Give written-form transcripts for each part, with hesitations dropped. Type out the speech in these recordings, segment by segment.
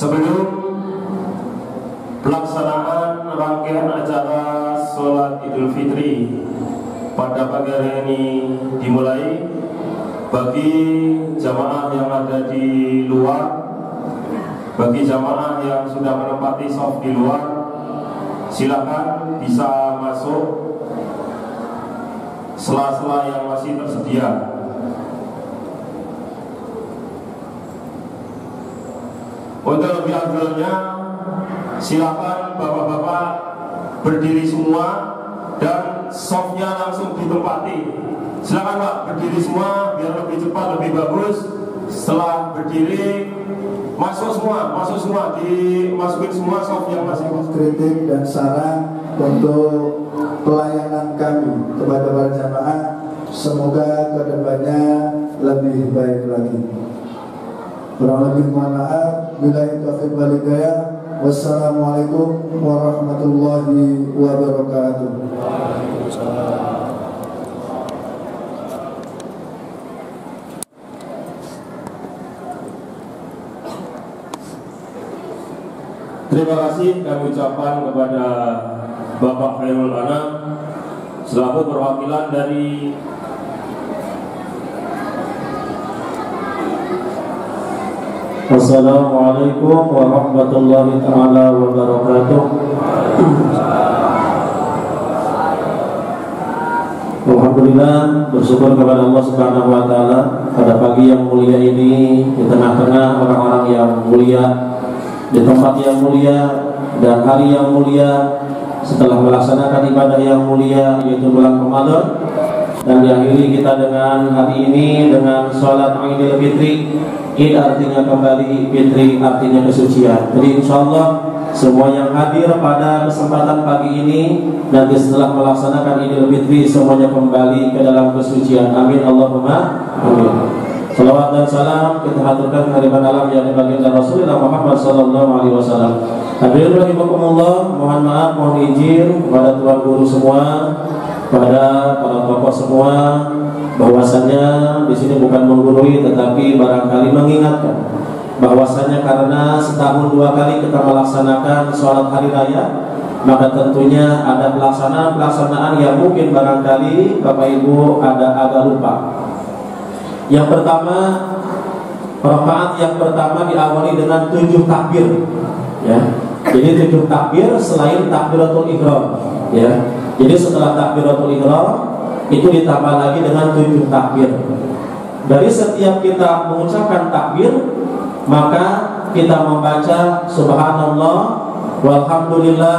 Sebelum pelaksanaan rangkaian acara sholat Idul Fitri pada pagi hari ini dimulai, bagi jamaah yang ada di luar, bagi jamaah yang sudah menempati shaf di luar, silakan bisa masuk sela-sela yang masih tersedia. Untuk lebih afdalnya, silakan bapak-bapak berdiri semua dan softnya langsung ditempati. Silakan Pak, berdiri semua biar lebih cepat, lebih bagus. Setelah berdiri, masuk semua, dimasukin semua soft yang masih. Kritik dan saran untuk pelayanan kami kepada para jamaah, semoga kedepannya lebih baik lagi. Kurang lebih mohon maaf. Billahi taufiq wal hidayah. Wassalamualaikum warahmatullahi wabarakatuh. Terima kasih kami ucapkan kepada Bapak Khairul Anam selaku perwakilan dari Assalamualaikum warahmatullahi ta'ala wabarakatuh. Alhamdulillah, bersyukur kepada Allah Subhanahu wa ta'ala pada pagi yang mulia ini, di tengah-tengah orang-orang yang mulia, di tempat yang mulia dan hari yang mulia, setelah melaksanakan ibadah yang mulia yaitu bulan Ramadan, dan diakhiri kita dengan hari ini dengan sholat Idul Fitri. Id artinya kembali, Fitri artinya kesucian. Jadi insya Allah semua yang hadir pada kesempatan pagi ini nanti setelah melaksanakan Idul Fitri semuanya kembali ke dalam kesucian. Amin Allahumma amin. Salawat dan salam kita haturkan kehadiran alam yang dibaginda Rasulullah Muhammad sallallahu alaihi wasallam. Hadirin rahimakumullah, mohon maaf, mohon izin kepada tuan guru semua pada para tokoh semua bahwasanya di sini bukan menggurui tetapi barangkali mengingatkan bahwasanya karena setahun 2 kali kita melaksanakan sholat hari raya, maka tentunya ada pelaksanaan yang mungkin barangkali Bapak Ibu ada agak lupa. Yang pertama, rakaat yang pertama diawali dengan 7 takbir, ya. Jadi 7 takbir selain takbiratul ihram, ya. Jadi setelah takbiratul ihram itu ditambah lagi dengan 7 takbir. Dari setiap kita mengucapkan takbir, maka kita membaca subhanallah walhamdulillah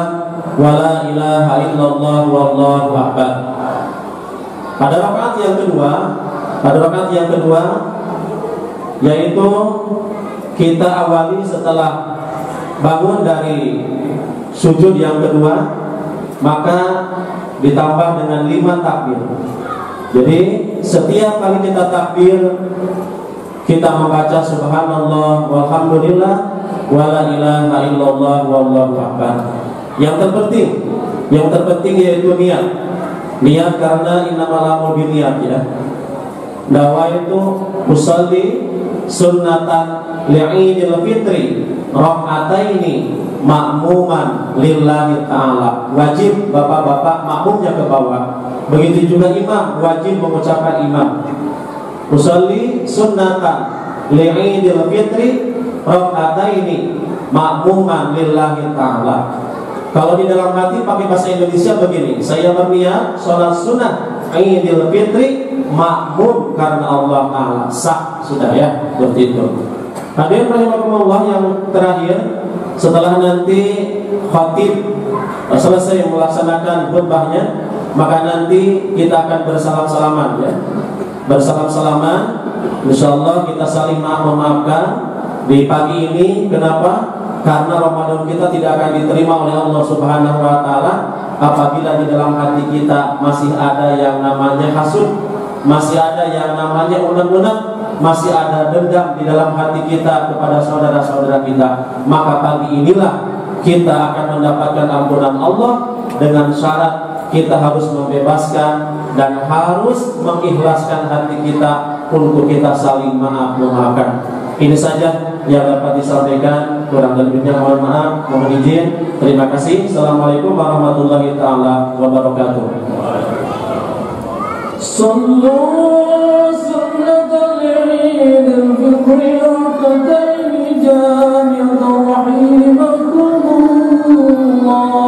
wala ilaha illallah wallahu akbar. Pada rakaat yang kedua yaitu kita awali setelah bangun dari sujud yang kedua, maka ditambah dengan 5 takbir. Jadi setiap kali kita takbir, kita membaca subhanallah walhamdulillah wala ilaha illallah wallahu akbar. Yang terpenting yaitu niat karena innamal a'malu binniyat, ya. Nawaitu usalli sunnatan li'idil fitri raka'ataini ma'muman lillahi ta'ala. Wajib bapak-bapak makmumnya ke bawah. Begitu juga imam wajib mengucapkan imam. Usalli sunnatan li'idil fitri raka'ataini ma'muman lillahi ta'ala. Kalau di dalam hati pakai bahasa Indonesia begini, saya berniat sholat sunnah Idul Fitri makmum karena Allah Ta'ala. Sah, sudah ya, seperti itu. Hadirin rahimakumullah, yang terakhir, setelah nanti khatib selesai melaksanakan khutbahnya, maka nanti kita akan bersalam-salaman, ya. Bersalam-salaman, insyaallah kita saling maaf-memaafkan di pagi ini. Kenapa? Karena Ramadan kita tidak akan diterima oleh Allah Subhanahu wa Ta'ala apabila di dalam hati kita masih ada yang namanya hasud, masih ada yang namanya unek-unek, masih ada dendam di dalam hati kita kepada saudara-saudara kita. Maka pagi inilah kita akan mendapatkan ampunan Allah dengan syarat kita harus membebaskan dan harus mengikhlaskan hati kita untuk kita saling maaf-memaafkan. Ini saja yang dapat disampaikan, kurang lebihnya mohon maaf, mohon izin. Terima kasih. Assalamualaikum warahmatullahi taala wabarakatuh. Sallu sunnatal Idul Fitri raka'ataini jami'atan rahimakumullah.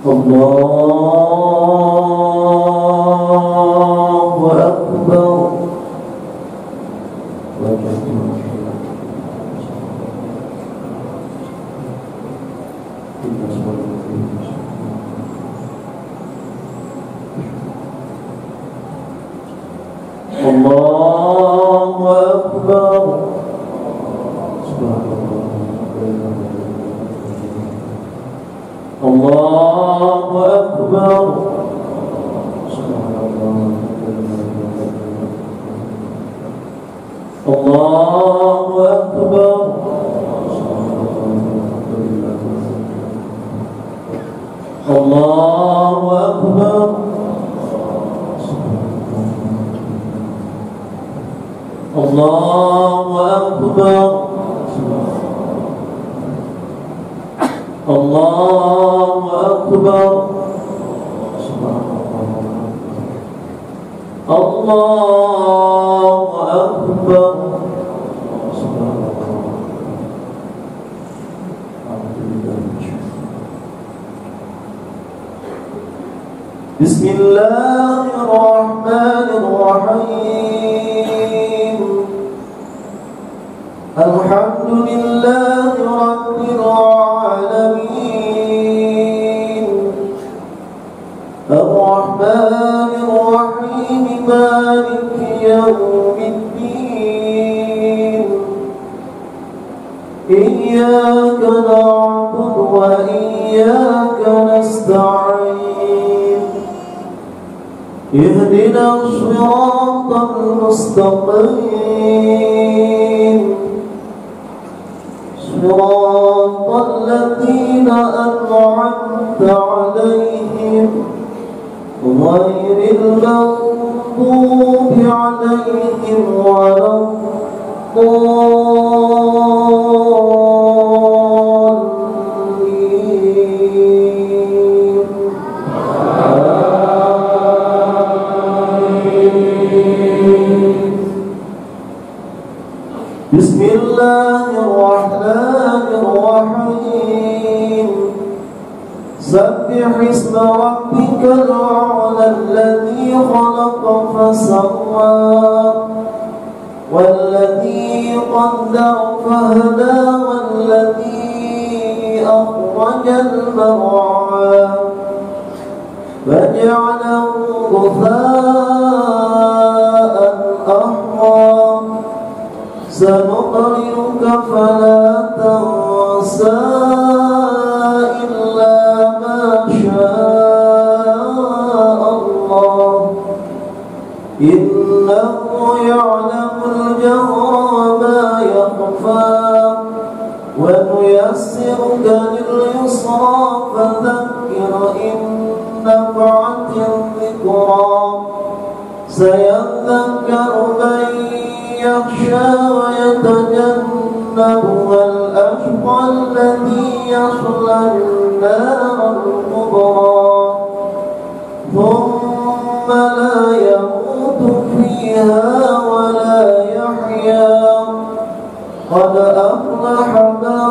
Allahu Akbar. Allahu Akbar. Allahu Akbar. Allahu Akbar. Allahu Akbar. Allahu Akbar. Allahu Akbar. Allahu Akbar. Bismillahirrahmanirrahim. Alhamdulillahi rabbil alamin. Ar-Rahmanir Rahim, Maliki yawmiddin. Iyyaka na'budu wa iyyaka nasta'in. اهدنا الصراط المستقيم صراط الذين أنعمت عليهم غير المغضوب عليهم ولا Bismillahirrahmanirrahim. Sabbih isma rabbikal a'la alladhi khalaqa fasawwa walladhi qaddara fahada walladhi akhrajal mar'a faj'alahu ghutha'an ahwa. سنقرئك فلا تنسى إلا ما شاء الله إنه يعلم الجهر وما يخفى ونيسرك لليسرى فذكر إن نفعت الذكرى سيذكر من يخشى ويتجنبها الأشقى الذي يصلى النار الكبرى ثم لا يموت فيها ولا يحيا قد أفلح من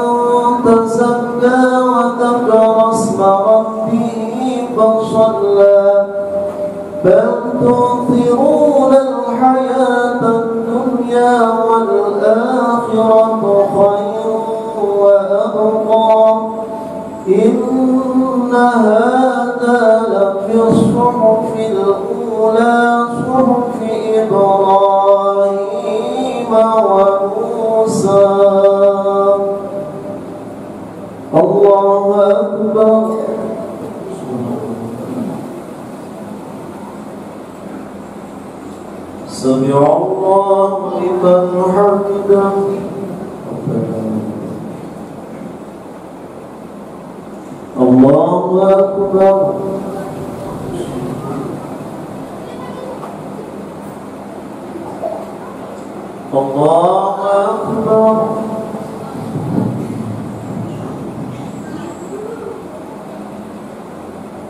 تزكى وذكر اسم ربه فصلى بل تؤثرون الحياة الدنيا والآخرة خير وأبقى إن هذا لفي الصحف الأولى صحف إبراهيم وموسى. الله أكبر. سمع الله لمن حمده. الله أكبر. الله أكبر.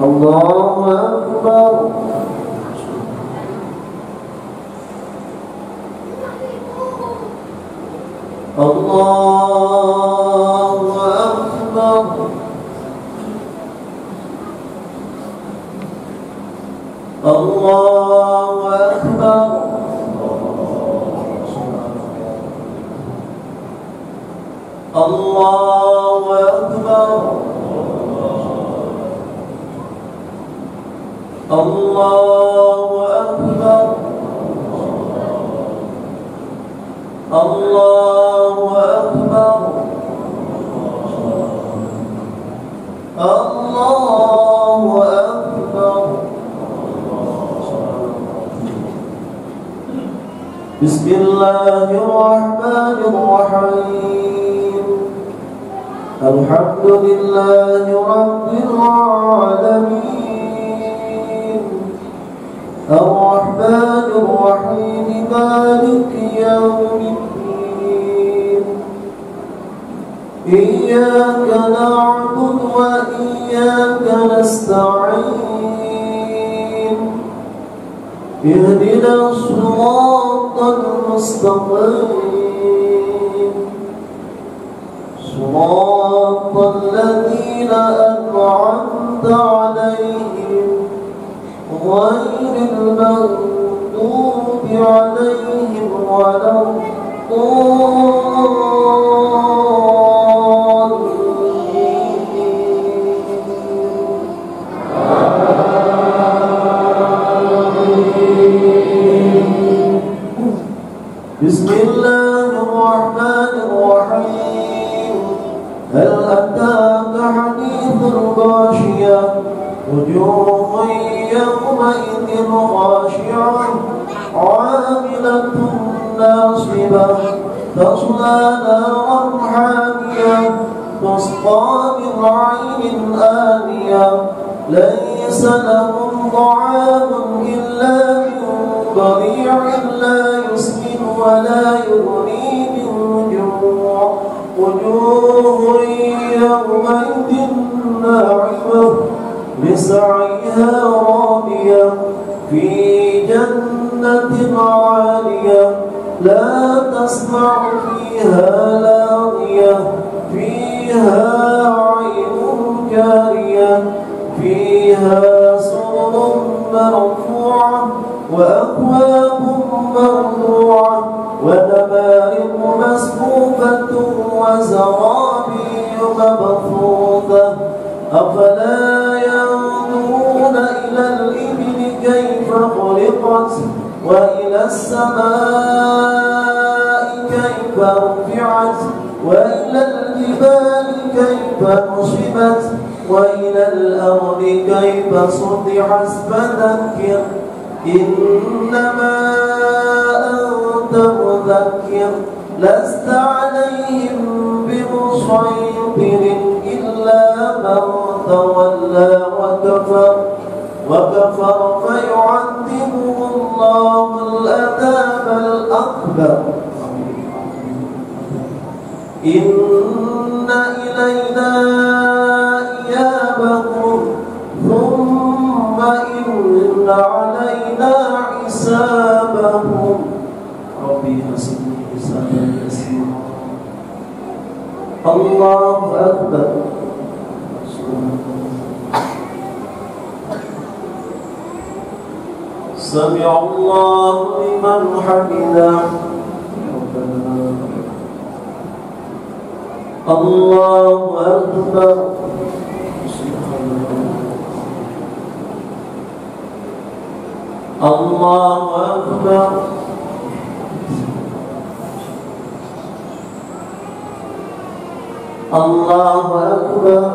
الله أكبر. الله أكبر. الله أكبر. الله أكبر. الله أكبر. الله أكبر. الله أكبر. بسم الله الرحمن الرحيم. الحمد لله رب العالمين. الرحمن الرحيم مالك يوم الدين. إياك نعبد وإياك نستعين. اهدنا الصراط المستقيم صراط الذين أنعمت عليهم غير المغضوب عليهم ولا بسم الله الرحمن الرحيم هل أتاك حديث الغاشية وجوه يومئذ خاشعة عاملة ناصبة تصلى نارا حامية تسقى من عين آنية ليس لهم طعام إلا من ضريع لا يسمن ولا يغني من جوع وجوه يومئذ ناعمة لسعيها راضية في جنة عالية لا تسمع فيها لاغية فيها عين جارية فيها سرر مرفوعة وأكواب مرفوعة ونمارق مصفوفة وزرابي مبثوثة أفلا ينظرون إلى الإبل كيف خلقت وإلى السماء كيف رفعت وإلى الجبال كيف نصبت وإلى الأرض كيف سطحت فذكر إنما أنت مذكر لست عليهم بمسيطر إلا من تولى وكفر فيعذبه الله العذاب الأكبر إن إلينا إيابهم ثم إن علينا حسابهم ربي حسبني حسابا يسيرا الله أكبر سمع الله لمن حمده الله أكبر الله أكبر الله أكبر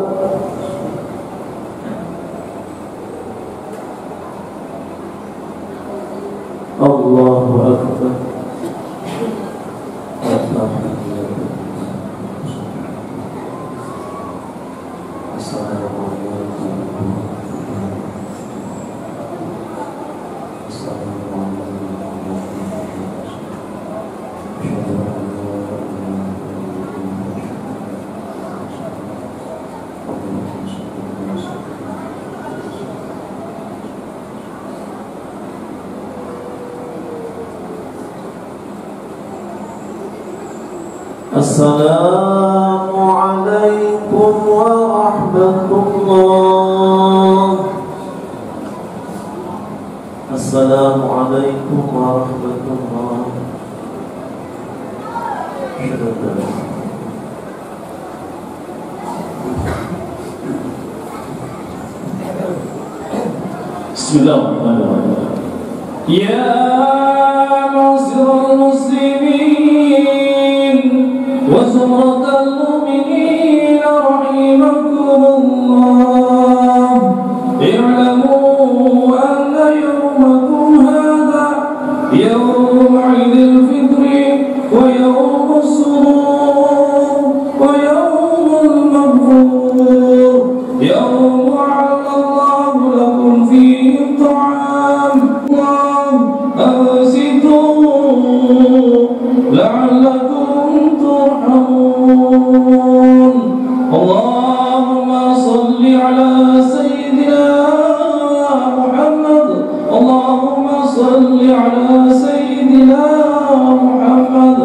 الله أكبر السلام عليكم ورحمة الله السلام عليكم ورحمة الله بسم الله الرحمن الرحيم يا معشر المسلمين وزمرة المؤمنين رحمكم الله اعلموا أن يومكم هذا يوم عيد الفطر ويوم السرور ويوم المغفور يوم أحل الله لكم فيه الطعام أنصتوا لعلكم ترحمون اللهم صل على سيدنا محمد اللهم صل على سيدنا محمد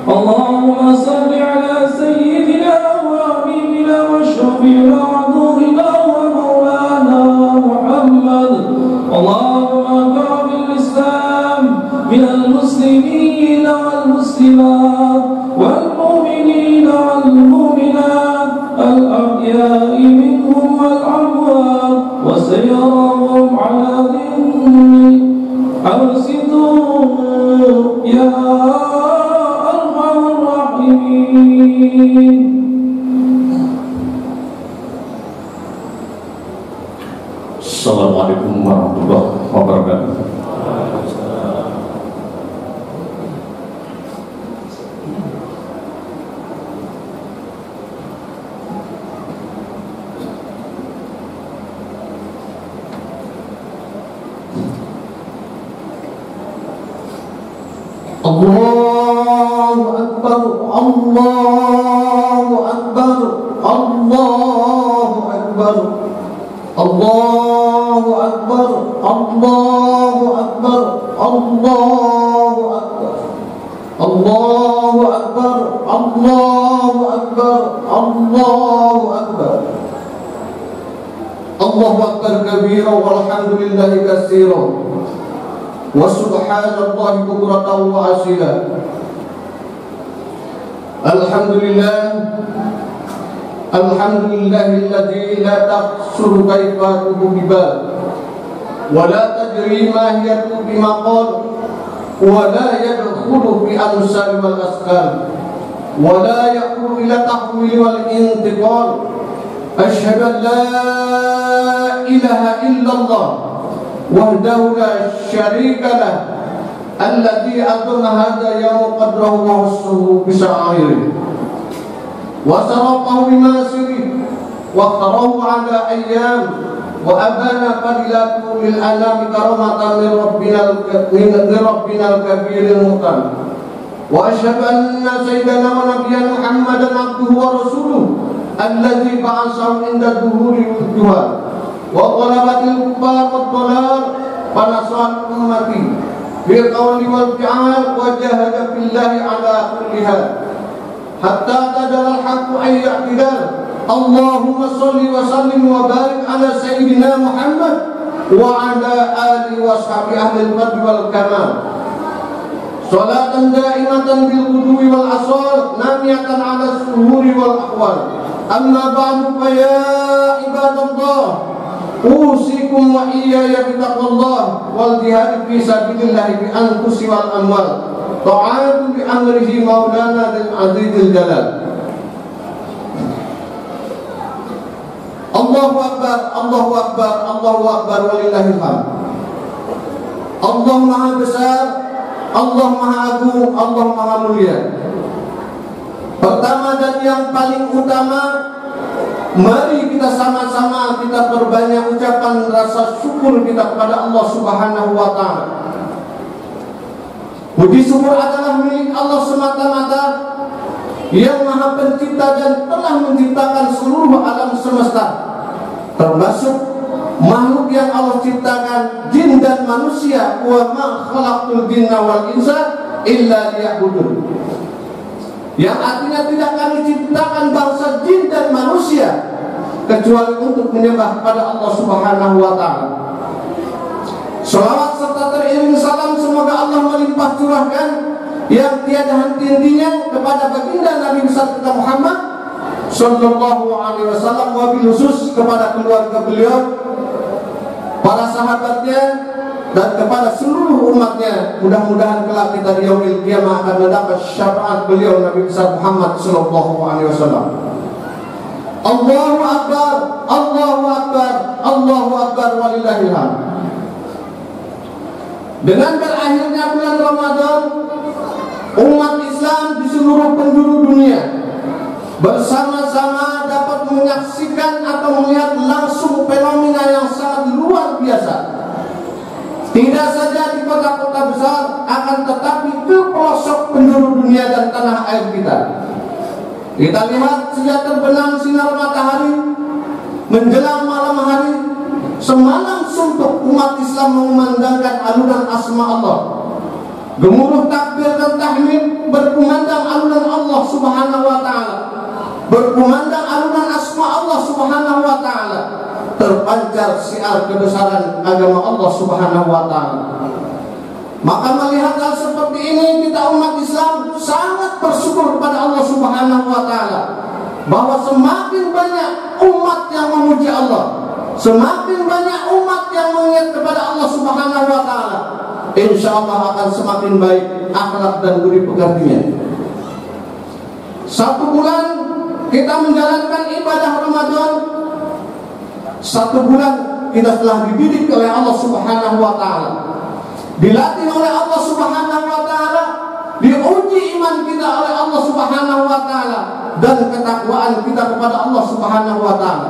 اللهم صل على سيدنا وحبيبنا وشفيعنا وعذورنا ومولانا محمد والمحسنات والمؤمنين والمؤمنات الأحياء منهم والأموات وسيراهم على ذنب أرسلوا يا أرحم الراحمين. Assalamualaikum warahmatullahi wabarakatuh. Allahu Akbar, Allahu Akbar, Allahu Akbar, Allahu Akbar, Allahu Akbar, Allahu Akbar, Allahu Akbar, Allahu Akbar, Allahu Akbar, Allahu Akbar kabira walhamdulillahi katsira wa subhanallahi bukratan wa asila. Alhamdulillah, alhamdulillahilladzi la tahsuru kaifatuhu bibal wa la tajri mahiyatuhu bimaqal wa la yadkhulu fi amsal wal asqal wa la yaqulu ila tahwil wal intiqal. Asyhadu an la ilaha illallah wahdahu la syarika lah alladzi aqama hadha yawm qadrahu wa husuhu bisa'iri wa sarafahu bimasiri wa qarahu ala ayyam wa abana fadilatu lil anami karamatan min rabbina al-kabiril muqam. Wa asyhadu anna sayyidana wa nabiyyana Muhammadan abduhu wa rasuluhu alladzi ba'athahu inda dhuhuri wujuha wa qalabatil kufar wad dalal wa nasrat ummati bil qawli wal fi'al wa jahada billahi ala kulli hal hatta tadal haqqu ay ya'tidal. Allahumma shalli wa sallim wa barik ala sayyidina Muhammad wa ala alihi wa sahbihi ahli al-fadl wal kamal. Salatan da'imatan bil qudwi wal asal namiyatan ala suhuri wal ahwal. Amma ba'du fa ya ibadallah usikum wa iyaya bitaqwallah wal jihad fi sabilillah bi anfusi wal amwal ta'atu bi amrihi maulana lil azizil jalal. Allahu akbar, Allahu akbar, Allahu akbar walillahil hamd. Allah maha besar, Allah maha agung, Allah maha mulia. Pertama dan yang paling utama, mari kita sama-sama kita perbanyak ucapan rasa syukur kita kepada Allah Subhanahu wa ta'ala. Puji syukur adalah milik Allah semata-mata yang maha pencipta dan telah menciptakan seluruh alam semesta, termasuk makhluk yang Allah ciptakan, jin dan manusia. Wa ma khalaqtul jinna wal insa illa liya'budun. Yang artinya tidak kami ciptakan bangsa jin dan manusia kecuali untuk menyembah kepada Allah Subhanahu wa ta'ala. Salawat serta teriring salam semoga Allah melimpah curahkan yang tiada henti-hentinya kepada baginda Nabi besar kita Muhammad sallallahu alaihi wasallam, wabil khusus kepada keluarga beliau, para sahabatnya, dan kepada seluruh umatnya. Mudah-mudahan kelak kita di yaumil qiyamah akan mendapat syafaat beliau Nabi besar Muhammad sallallahu alaihi wasallam. Allahu akbar, Allahu akbar, Allahu akbar walillahil hamd. Dengan berakhirnya bulan Ramadan, umat Islam di seluruh penjuru dunia bersama-sama dapat menyaksikan atau melihat langsung fenomena yang sangat luar biasa. Tidak saja di kota-kota besar, akan tetapi ke pelosok penjuru dunia dan tanah air kita. Kita lihat sejak terbenam sinar matahari menjelang malam hari, semalam suntuk umat Islam mengumandangkan alunan asma Allah. Gemuruh takbir dan tahmid berkumandang alunan Allah Subhanahu wa ta'ala, berkumandang alunan asma Allah Subhanahu wa ta'ala, terpancar siar kebesaran agama Allah Subhanahu wa ta'ala. Maka melihat hal seperti ini, kita umat Islam sangat bersyukur kepada Allah Subhanahu wa taala bahwa semakin banyak umat yang memuji Allah, semakin banyak umat yang mengingat kepada Allah Subhanahu wa taala, insyaallah akan semakin baik akhlak dan budi pekertinya. 1 bulan kita menjalankan ibadah Ramadan, 1 bulan kita telah dididik oleh Allah Subhanahu wa taala, dilatih oleh Allah Subhanahu wa taala, diuji iman kita oleh Allah Subhanahu wa taala, dan ketakwaan kita kepada Allah Subhanahu wa taala.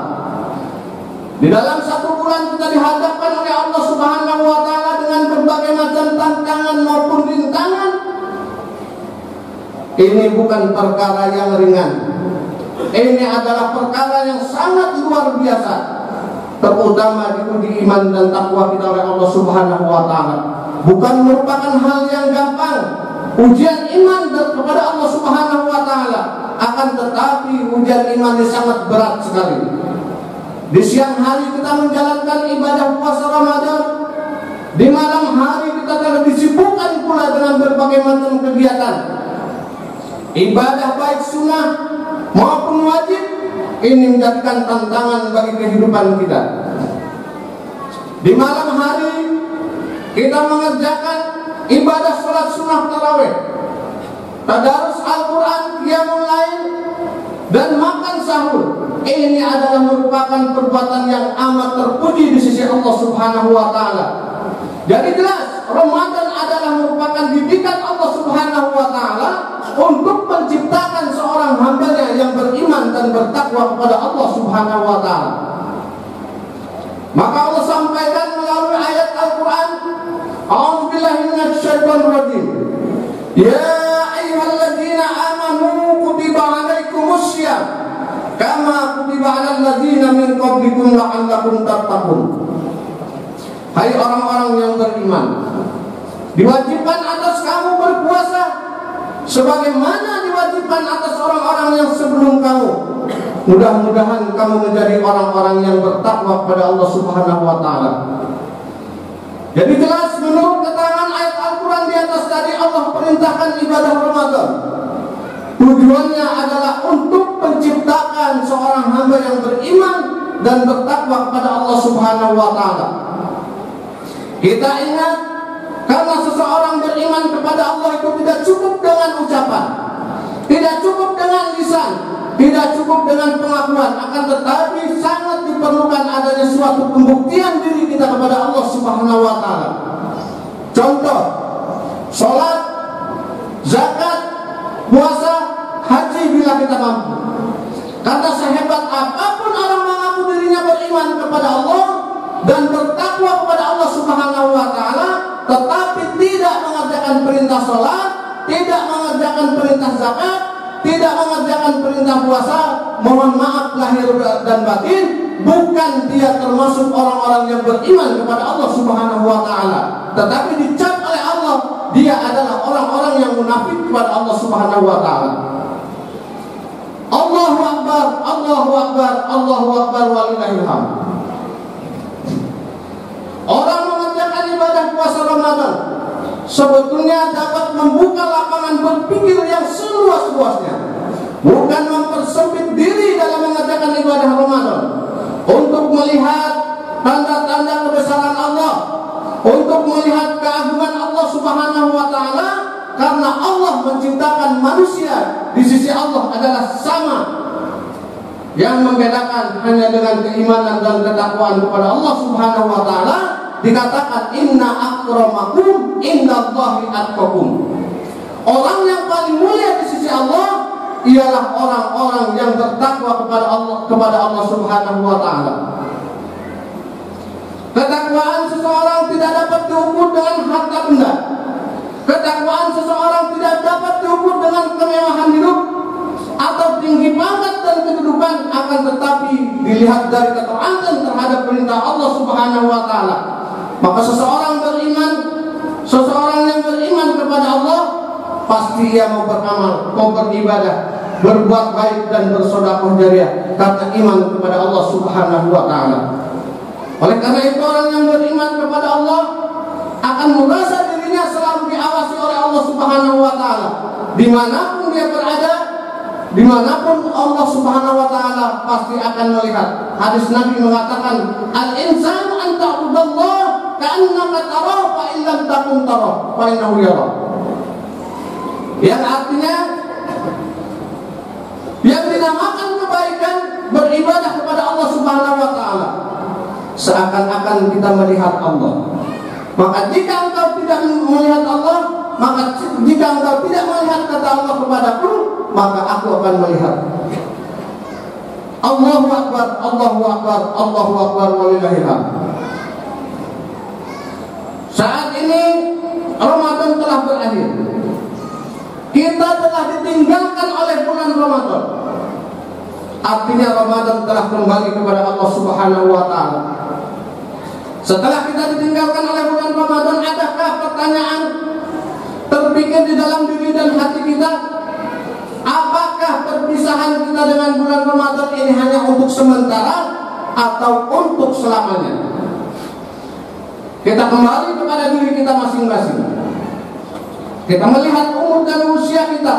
Di dalam 1 bulan kita dihadapkan oleh Allah Subhanahu wa taala dengan berbagai macam tantangan maupun rintangan. Ini bukan perkara yang ringan. Ini adalah perkara yang sangat luar biasa, terutama diuji iman dan takwa kita oleh Allah Subhanahu wa taala. Bukan merupakan hal yang gampang ujian iman kepada Allah Subhanahu wa taala, akan tetapi ujian iman ini sangat berat sekali. Di siang hari kita menjalankan ibadah puasa Ramadan, di malam hari kita telah disibukkan pula dengan berbagai macam kegiatan ibadah baik sunnah maupun wajib. Ini menjadikan tantangan bagi kehidupan kita. Di malam hari kita mengerjakan ibadah salat sunnah tarawih, tadarus Al-Quran, qiyamul lail, dan makan sahur. Ini adalah merupakan perbuatan yang amat terpuji di sisi Allah Subhanahu wa taala. Jadi jelas Ramadan adalah merupakan didikan Allah Subhanahu wa taala untuk menciptakan seorang hambanya yang beriman dan bertakwa kepada Allah Subhanahu wa taala. Maka Allah sampaikan melalui ayat Al-Quran, A'udzubillahi minasyaitonir rajim. Ya ayyuhalladzina amanu kutiba 'alaikumussyiyam kama kutiba 'alal ladzina min qablikum la'allakum tattaqun. Hai orang-orang yang beriman, diwajibkan atas kamu berpuasa sebagaimana diwajibkan atas orang-orang yang sebelum kamu. Mudah-mudahan kamu menjadi orang-orang yang bertakwa kepada Allah Subhanahu wa taala. Jadi jelas menurut keterangan ayat Al-Quran di atas tadi, Allah perintahkan ibadah Ramadan. Tujuannya adalah untuk menciptakan seorang hamba yang beriman dan bertakwa kepada Allah Subhanahu wa taala. Kita ingat, karena seseorang beriman kepada Allah itu tidak cukup dengan ucapan, tidak cukup dengan lisan, tidak cukup dengan pengakuan, akan tetapi sangat diperlukan adanya suatu pembuktian diri kita kepada Allah Subhanahu wa taala. Contoh, salat, zakat, puasa, haji bila kita mampu. Karena sehebat apapun orang mengaku dirinya beriman kepada Allah dan bertakwa kepada Allah Subhanahu wa taala, tetapi tidak mengerjakan perintah salat, tidak mengerjakan perintah zakat, tidak mengerjakan perintah puasa, mohon maaf lahir dan batin, bukan dia termasuk orang-orang yang beriman kepada Allah Subhanahu wa taala, tetapi dicap oleh Allah dia adalah orang-orang yang munafik kepada Allah Subhanahu wa taala. Allahu akbar, Allahu akbar, Allahu akbar walillahil hamd. Orang mengerjakan ibadah puasa Ramadan sebetulnya dapat membuka lapangan berpikir yang seluas-luasnya, bukan mempersempit diri dalam mengerjakan ibadah Ramadan, untuk melihat tanda-tanda kebesaran Allah, untuk melihat keagungan Allah Subhanahu wa taala, karena Allah menciptakan manusia di sisi Allah adalah sama. Yang membedakan hanya dengan keimanan dan ketakwaan kepada Allah Subhanahu wa taala. Dikatakan inna akramakum indallahi atqakum. Orang yang paling mulia di sisi Allah ialah orang-orang yang bertakwa kepada Allah Subhanahu wa taala. Ketakwaan seseorang tidak dapat diukur dengan harta benda. Ketakwaan seseorang tidak dapat diukur dengan kemewahan hidup atau tinggi pangkat dan kedudukan, akan tetapi dilihat dari ketaatan terhadap perintah Allah Subhanahu wa taala. Maka seseorang beriman, seseorang yang beriman kepada Allah, pasti ia mau beramal, mau beribadah, berbuat baik dan bersedekah jariah karena iman kepada Allah Subhanahu wa taala. Oleh karena itu orang yang beriman kepada Allah akan merasa dirinya Subhanahu wa Ta'ala. Dimanapun dia berada, dimanapun Allah Subhanahu wa Ta'ala pasti akan melihat. Hadis Nabi mengatakan, al-insanu an ta'budallah ka'annaka tarahu fa in lam takun tarahu fa innahu yarah. Yang artinya, yang dinamakan kebaikan beribadah kepada Allah Subhanahu wa Ta'ala seakan-akan kita melihat Allah. Maka jika engkau tidak melihat Allah, maka jika engkau tidak melihat kata Allah kepadaku, maka aku akan melihat. Allahu Akbar, Allahu Akbar, Allahu Akbar, walillahil hamd. Saat ini Ramadan telah berakhir. Kita telah ditinggalkan oleh bulan Ramadan. Artinya Ramadan telah kembali kepada Allah Subhanahu wa Ta'ala. Setelah kita ditinggalkan oleh bulan Ramadan, adakah pertanyaan terpikir di dalam diri dan hati kita? Apakah perpisahan kita dengan bulan Ramadan ini hanya untuk sementara atau untuk selamanya? Kita kembali kepada diri kita masing-masing. Kita melihat umur dan usia kita,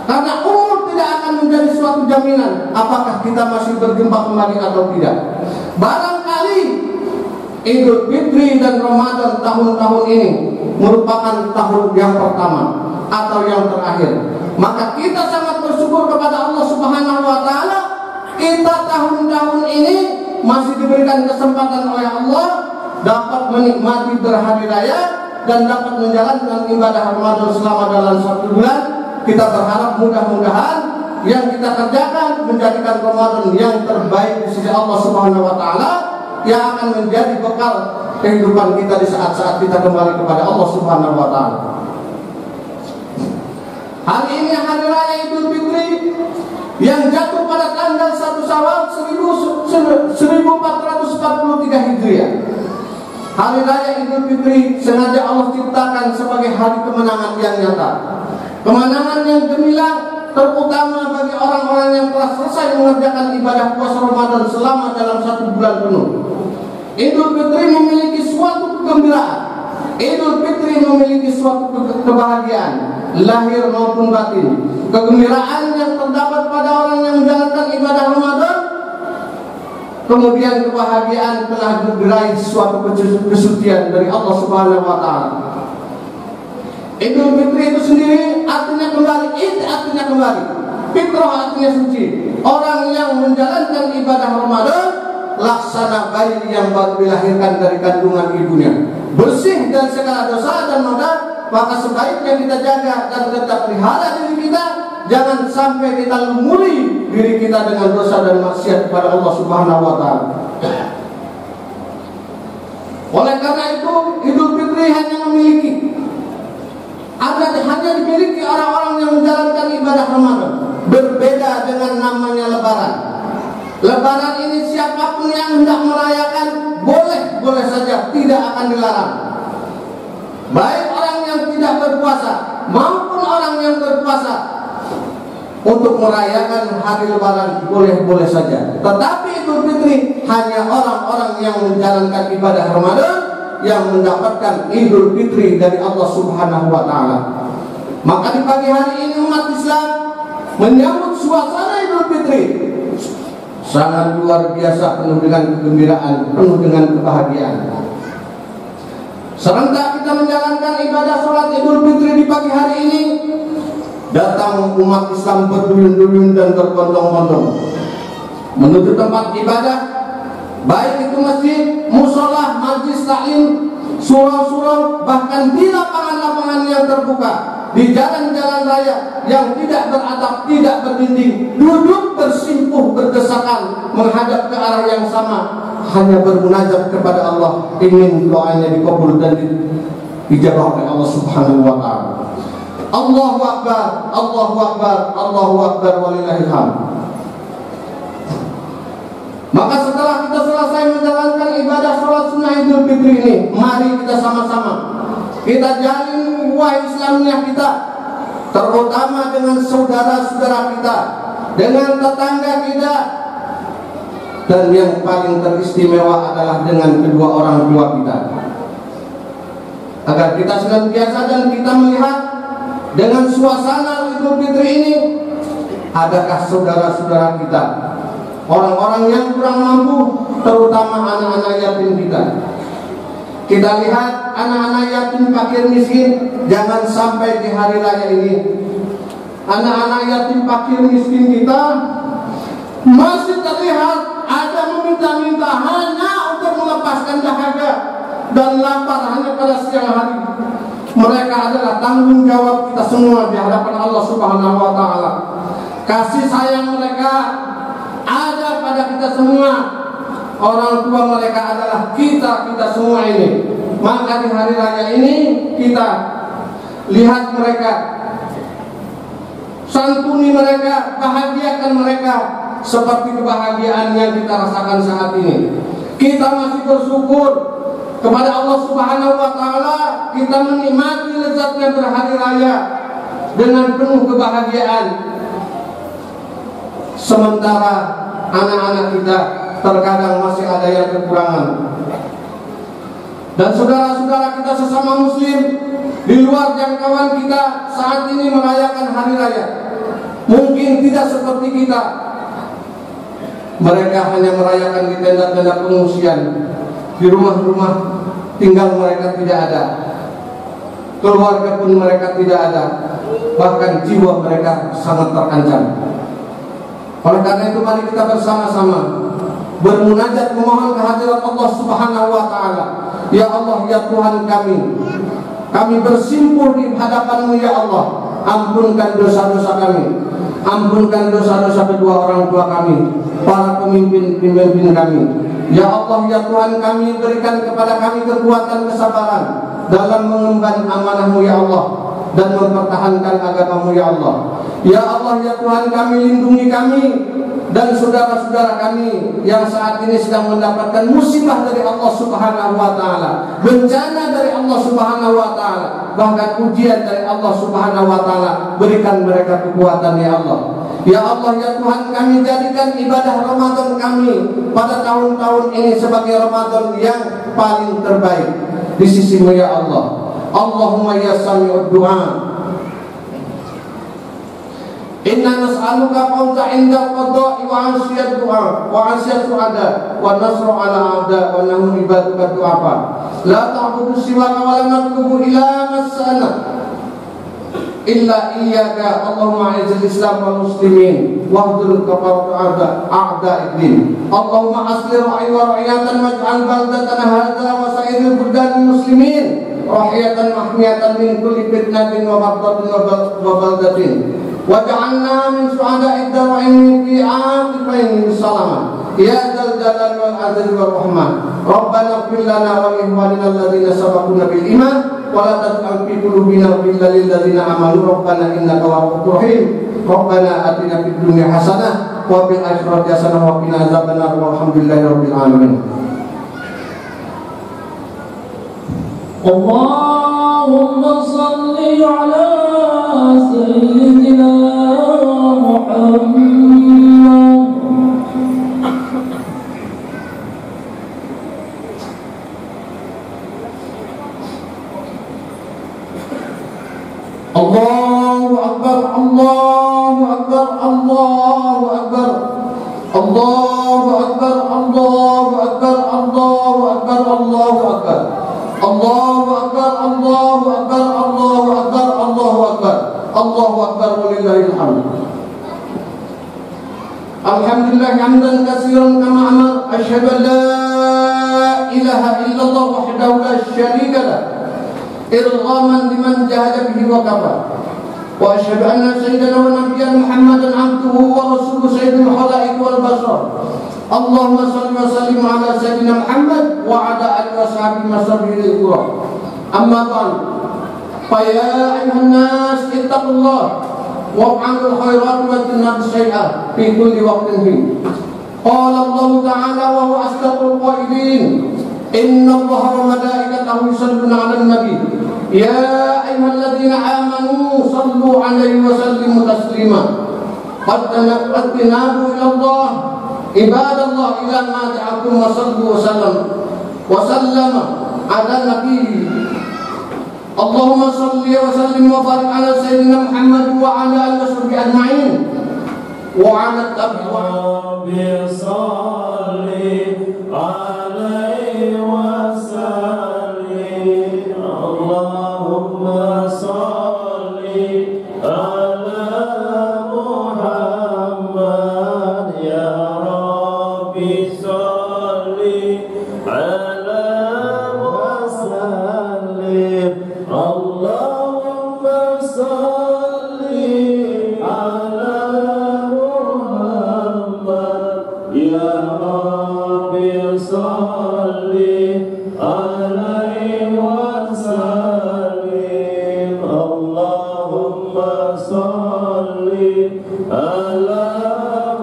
karena umur tidak akan menjadi suatu jaminan apakah kita masih berjumpa kembali atau tidak. Barangkali Idul Fitri dan Ramadan tahun-tahun ini merupakan tahun yang pertama atau yang terakhir. Maka kita sangat bersyukur kepada Allah Subhanahu wa Ta'ala. Kita tahun-tahun ini masih diberikan kesempatan oleh Allah dapat menikmati berhari raya dan dapat menjalankan ibadah Ramadan selama dalam 1 bulan. Kita berharap mudah-mudahan yang kita kerjakan menjadikan Ramadan yang terbaik di sisi Allah Subhanahu wa Ta'ala, yang akan menjadi bekal kehidupan kita di saat-saat kita kembali kepada Allah Subhanahu wa Ta'ala. Hari ini hari raya Idul Fitri yang jatuh pada tanggal 1 Syawal 1443 Hijriah. Hari raya Idul Fitri sengaja Allah ciptakan sebagai hari kemenangan yang nyata, kemenangan yang gemilang, terutama bagi orang-orang yang telah selesai mengerjakan ibadah puasa Ramadan selama dalam 1 bulan penuh. Idul Fitri memiliki suatu kegembiraan. Idul Fitri memiliki suatu kebahagiaan, lahir maupun batin. Kegembiraan yang terdapat pada orang yang menjalankan ibadah Ramadan, kemudian kebahagiaan telah diraih suatu kesucian dari Allah Subhanahu wa Ta'ala. Idul Fitri itu sendiri artinya kembali, id artinya kembali, fitrah artinya suci. Orang yang menjalankan ibadah Ramadan laksana bayi yang baru dilahirkan dari kandungan ibunya, bersih dari segala dosa dan noda. Maka sebaiknya kita jaga dan tetap pelihara diri kita, jangan sampai kita lumuri diri kita dengan dosa dan maksiat kepada Allah Subhanahu wa Ta'ala. Oleh karena itu, Idul Fitri hanya dimiliki orang-orang yang menjalankan ibadah Ramadan. Berbeda dengan namanya Lebaran. Lebaran ini siapapun yang hendak merayakan boleh saja, tidak akan dilarang. Baik orang yang tidak berpuasa maupun orang yang berpuasa untuk merayakan hari Lebaran boleh saja. Tetapi Idul Fitri hanya orang-orang yang menjalankan ibadah Ramadan yang mendapatkan Idul Fitri dari Allah Subhanahu wa Ta'ala. Maka di pagi hari ini umat Islam menyambut suasana Idul Fitri sangat luar biasa, penuh dengan kegembiraan, penuh dengan kebahagiaan. Serentak kita menjalankan ibadah sholat Idul Fitri di pagi hari ini, datang umat Islam berduyun-duyun dan berbondong-bondong menuju tempat ibadah, baik itu masjid, musola, majlis taklim, surau-surau, bahkan di lapangan-lapangan yang terbuka, di jalan-jalan raya yang tidak beratap, tidak berdinding, duduk bersimpuh berdesakan menghadap ke arah yang sama, hanya bermunajat kepada Allah, ingin doanya dikabul dan dijawab oleh Allah Subhanahu wa Ta'ala. Allahu Akbar, Allahu Akbar, Allahu Akbar, walillahil hamd. Maka setelah kita selesai menjalankan ibadah sholat sunnah Idul Fitri ini, mari kita sama-sama kita jalin ukhuwah Islamiyah kita, terutama dengan saudara-saudara kita, dengan tetangga kita, dan yang paling teristimewa adalah dengan kedua orang tua kita, agar kita senantiasa dan kita melihat dengan suasana Idul Fitri ini? Adakah saudara-saudara kita, orang-orang yang kurang mampu, terutama anak-anak yatim kita? Kita lihat anak-anak yatim fakir miskin, jangan sampai di hari raya ini anak-anak yatim fakir miskin kita masih terlihat ada meminta-minta hanya untuk melepaskan dahaga dan lapar hanya pada siang hari. Mereka adalah tanggung jawab kita semua di hadapan Allah Subhanahu wa Ta'ala. Kasih sayang mereka ada pada kita semua. Orang tua mereka adalah kita semua ini. Maka di hari raya ini kita lihat mereka, santuni mereka, bahagiakan mereka seperti kebahagiaan yang kita rasakan saat ini. Kita masih bersyukur kepada Allah Subhanahu wa Ta'ala. Kita menikmati lezatnya berhari raya dengan penuh kebahagiaan. Sementara anak-anak kita terkadang masih ada yang kekurangan. Dan saudara-saudara kita sesama muslim di luar jangkauan kita saat ini merayakan hari raya, mungkin tidak seperti kita. Mereka hanya merayakan di tenda-tenda pengungsian, di rumah-rumah tinggal mereka tidak ada, keluarga pun mereka tidak ada, bahkan jiwa mereka sangat terancam. Oleh karena itu mari kita bersama-sama bermunajat memohon kehadirat Allah Subhanahu wa Ta'ala. Ya Allah, ya Tuhan kami bersimpul di hadapan-Mu ya Allah. Ampunkan dosa-dosa kami, ampunkan dosa-dosa kedua orang tua kami, para pemimpin-pemimpin kami. Ya Allah, ya Tuhan kami, berikan kepada kami kekuatan kesabaran dalam mengemban amanah-Mu ya Allah dan mempertahankan agama-Mu ya Allah. Ya Allah, ya Tuhan kami, lindungi kami dan saudara-saudara kami yang saat ini sedang mendapatkan musibah dari Allah Subhanahu wa Ta'ala, bencana dari Allah Subhanahu wa Ta'ala, bahkan ujian dari Allah Subhanahu wa Ta'ala. Berikan mereka kekuatan ya Allah. Ya Allah, ya Tuhan kami, jadikan ibadah Ramadan kami pada tahun-tahun ini sebagai Ramadan yang paling terbaik di sisi-Mu ya Allah. Allahumma ya sami'ud du'a, inna nas'aluka fawza inda qada'i wa asiyat du'a wa asiyat su'ada wa nasru ala a'da wa nahnu ibaduka du'afa la ta'budu siwaka wa la natlubu ila mas'ana illa iyyaka. Allahumma a'izil islam wal muslimin wahdul kafarata a'da'id. Allahumma asli ra'i wa ra'iyatan waj'al baldatana hadha wa sa'iril buldan muslimin rahiyatan mahmiyatan min kulli fitnatin wa mardatin wa baldatin. Waj'alna min su'ada'i dar'in fi a'tifain salama ya dzal jalal wal azli wal rahman. Rabbana ighfir lana wa li ikhwanina alladhina sabaquna bil iman wa la taj'al fi qulubina ghillan lil ladzina amanu rabbana innaka ra'ufur rahim. Rabbana atina fid dunya hasanah wa fil akhirati hasanah wa qina adzabannar. Walhamdulillahi rabbil alamin. Allahumma salli ala sayyidina Muhammad. Allahu Akbar, Allahu Akbar, Allahu Akbar, Allahu Akbar, Allahu Akbar, Allahu Akbar, Allahu Akbar, Allahu Akbar, Allahu Akbar, Allahu Akbar, Allahu Akbar, Allahu Akbar, walillahil hamd. Alhamdulillah hamdan katsiran kama amar. Asyhadu an la ilaha illallah wahdahu la syarika lah irghaman liman jahada bihi wa kafar. Wa asyhadu anna sayyidana wa nabiyyana Muhammadan abduhu wa rasuluhu sayyidul khalaiq wal bashar. Allahumma salli wa sallim ala sayyidina Muhammad wa ala alihi wa sahbihi masabihil qura. Amma ba'd. Fa ya ayuhan nas ittaqullah wa'malul khairat wa tanabus sayyi'at fi kulli waqtin hin. Qala Allah ta'ala wa huwa asdaqul qailin. Inna Allah wa malaikatahu yusalluna 'alan nabi ya ayyuhalladzina amanu sallu 'alaihi wa sallimu taslima. Qad tanabbu ila Allah ibadallah ila ma da'akum wa sallu wa sallama 'ala nabi. Allahumma salli wa sallim وسلم وبارك على سيدنا محمد وعلى آله وصحبه أجمعين وعلى التابعين صل عليه وسلم اللهم صل على محمد يا ربي صل على وسلم اللهم صل على محمد يا ربي صل عليه وسلم اللهم صل على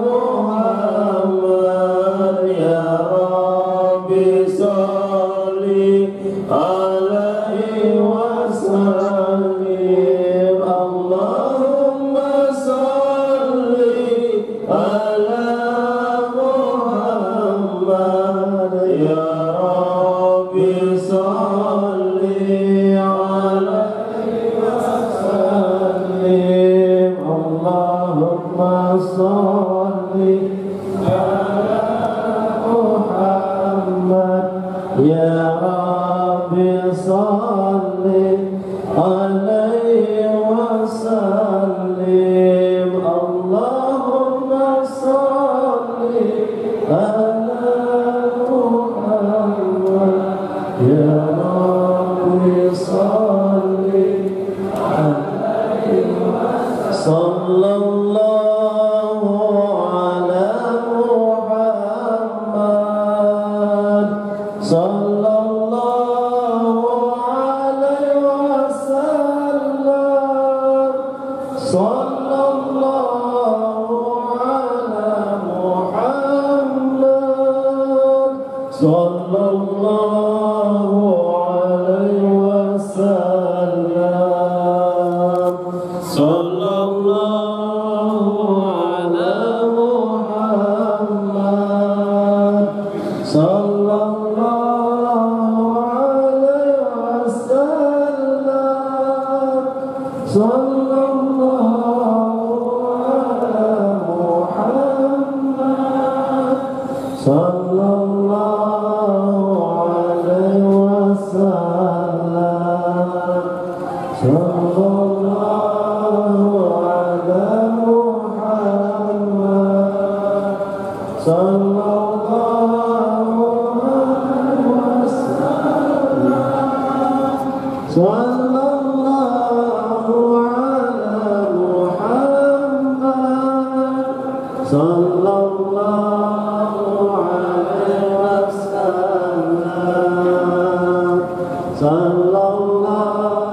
محمد يا ربي صل عليه وسلم اللهم صل على محمد يا ربي صل عليه وسلم اللهم صل على محمد يا ربي صل عليه وسلم اللهم صل على محمد يا ربي صل عليه وسلم صلى الله على محمد صلى الله عليه وسلم صلى الله على محمد صلى الله عليه وسلم صلى الله على محمد صلى الله عليه وسلم صلى الله على محمد صلى الله عليه وسلم صلى الله على محمد صلى الله عليه وسلم صلى الله على محمد صلى الله عليه وسلم صلى الله